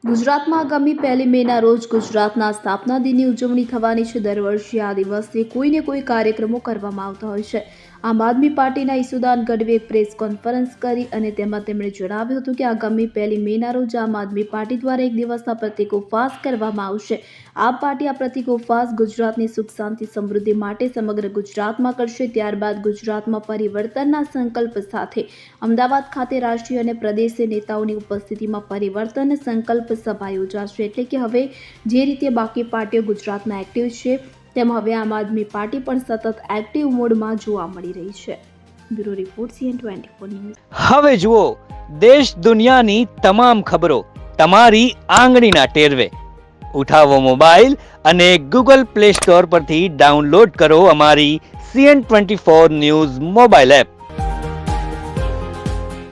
ગુજરાતમાં આગામી 1 મેના રોજ ગુજરાતના સ્થાપના દિનની ઉજવણી થવાની છે। દર વર્ષે આ દિવસે કોઈને કોઈ કાર્યક્રમો કરવામાં આવતા હોય છે। આમ આદમી પાર્ટીના ઈસુદાન ગઢવીએ પ્રેસ કોન્ફરન્સ કરી અને તેમાં તેમણે જણાવ્યું હતું કે આગામી 1 મેના રોજ આમ આદમી પાર્ટી દ્વારા એક દિવસના પ્રતિક ઉપવાસ કરવામાં આવશે। આ પાર્ટી આ પ્રતિક ઉપવાસ ગુજરાતની સુખ શાંતિ સમૃદ્ધિ માટે સમગ્ર ગુજરાતમાં કરશે। ત્યારબાદ ગુજરાતમાં પરિવર્તનના સંકલ્પ સાથે અમદાવાદ ખાતે રાષ્ટ્રીય અને પ્રદેશીય નેતાઓની ઉપસ્થિતિમાં પરિવર્તન સંકલ્પ સભા યોજાશે। એટલે કે હવે જે રીતે બાકી પાર્ટીઓ ગુજરાતમાં એક્ટિવ છે તેમ હવે આમ આદમી પાર્ટી પણ સતત એક્ટિવ મોડમાં જોવા મળી રહી છે। Bureau report CN24 news. હવે જુઓ દેશ દુનિયાની તમામ ખબરો તમારી આંગળીના ટેરવે। ઉઠાવો મોબાઈલ અને ગૂગલ પ્લે સ્ટોર પરથી ડાઉનલોડ કરો અમારી CN24 ન્યૂઝ મોબાઈલ એપ।